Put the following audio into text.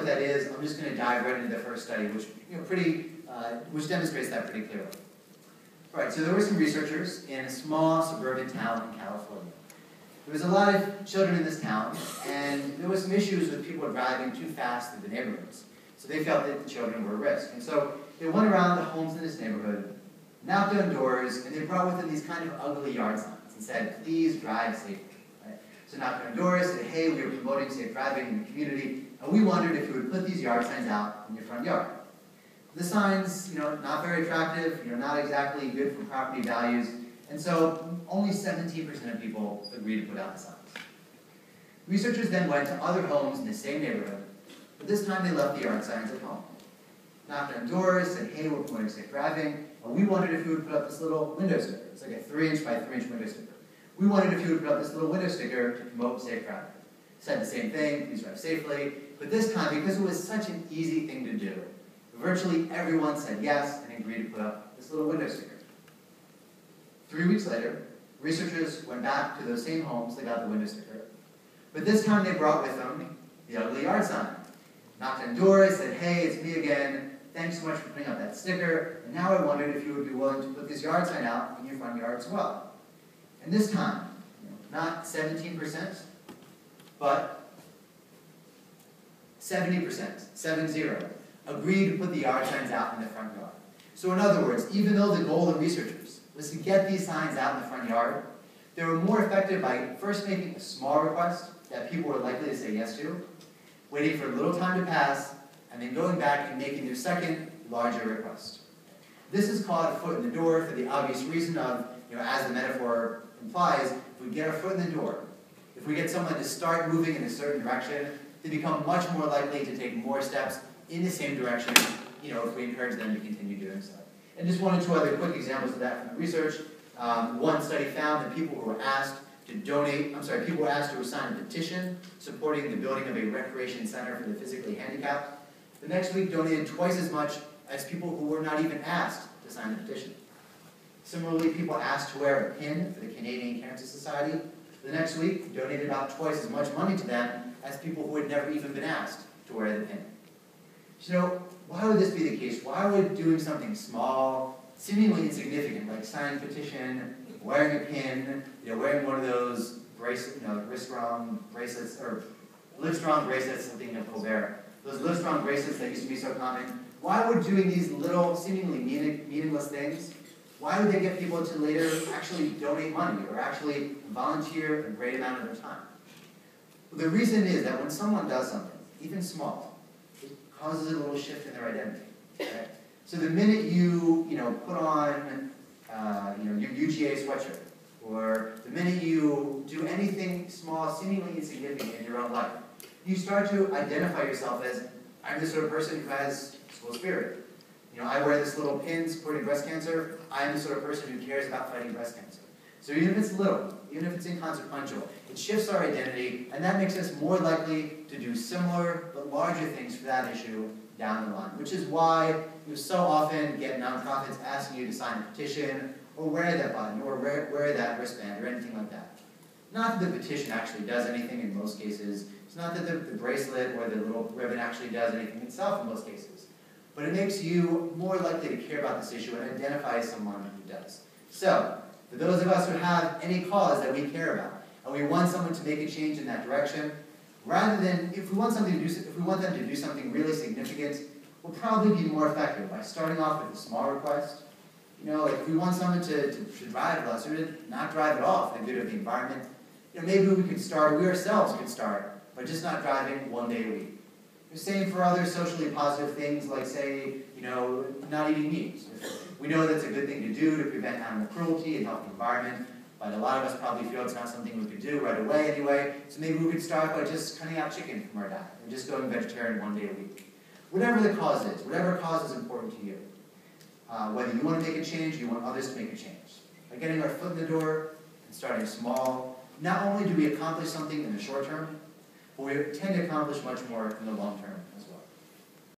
that is, I'm just going to dive right into the first study, which which demonstrates that pretty clearly. All right, so there were some researchers in a small suburban town in California. There was a lot of children in this town, and there were some issues with people driving too fast through the neighborhoods. So they felt that the children were a risk. And so they went around the homes in this neighborhood, knocked on doors, and they brought with them these kind of ugly yard signs and said, please drive safely. Right? So knocked on doors, said, hey, we are promoting safe driving in the community, and we wondered if you would put these yard signs out in your front yard. The signs, not very attractive, not exactly good for property values, and so only 17% of people agreed to put out the signs. Researchers then went to other homes in the same neighborhood, but this time they left the yard signs at home. Knocked on doors, said, hey, we're promoting safe driving, and we wondered if you would put up this little window sticker. It's like a 3-inch by 3-inch window sticker. We wondered if you would put up this little window sticker to promote safe driving. Said the same thing, please drive safely, but this time, because it was such an easy thing to do, virtually everyone said yes and agreed to put up this little window sticker. 3 weeks later, researchers went back to those same homes that got the window sticker, but this time they brought with them the ugly yard sign. Knocked on doors, said, hey, it's me again, thanks so much for putting up that sticker, and now I wondered if you would be willing to put this yard sign out in your front yard as well. And this time, not 17%, but 70%, 70, agreed to put the yard signs out in the front yard. So in other words, even though the goal of researchers was to get these signs out in the front yard, they were more effective by first making a small request that people were likely to say yes to, waiting for a little time to pass, and then going back and making their second, larger request. This is called a foot in the door for the obvious reason of, as the metaphor implies, if we get our foot in the door, if we get someone to start moving in a certain direction, they become much more likely to take more steps in the same direction, if we encourage them to continue doing so. And just 1 or 2 other quick examples of that from the research. One study found that people who were asked people were asked to sign a petition supporting the building of a recreation center for the physically handicapped. The next week donated twice as much as people who were not even asked to sign the petition. Similarly, people asked to wear a pin for the Canadian Cancer Society. The next week donated about twice as much money to them as people who had never even been asked to wear the pin. So, why would this be the case? Why would doing something small, seemingly insignificant, like signing a petition, wearing a pin, wearing one of those wrist-strong bracelets, or live-strong bracelets, something of Colbert, those live-strong bracelets that used to be so common, why would doing these little, seemingly meaningless things, why would they get people to later actually donate money or actually volunteer a great amount of their time? Well, the reason is that when someone does something, even small, it causes a little shift in their identity. Right? So the minute you put on your UGA sweatshirt, or the minute you do anything small, seemingly insignificant in your own life, you start to identify yourself as, I'm the sort of person who has school spirit. I wear this little pin supporting breast cancer. I am the sort of person who cares about fighting breast cancer. So even if it's little, even if it's inconsequential, it shifts our identity, and that makes us more likely to do similar but larger things for that issue down the line, which is why you so often get nonprofits asking you to sign a petition, or wear that button, or wear that wristband, or anything like that. Not that the petition actually does anything in most cases. It's not that the bracelet or the little ribbon actually does anything itself in most cases. But it makes you more likely to care about this issue and identify as someone who does. So, for those of us who have any cause that we care about, and we want someone to make a change in that direction, rather than, if we want them to do something really significant, we'll probably be more effective by starting off with a small request. If we want someone to drive less or to not drive at all for the good of the environment, maybe we ourselves could start by just not driving 1 day a week. The same for other socially positive things like, say, not eating meat. We know that's a good thing to do to prevent animal cruelty and help the environment, but a lot of us probably feel it's not something we could do right away anyway, so maybe we could start by just cutting out chicken from our diet and just going vegetarian 1 day a week. Whatever the cause is, whatever cause is important to you, whether you want to make a change or you want others to make a change. By getting our foot in the door and starting small, not only do we accomplish something in the short term, but we tend to accomplish much more in the long term as well.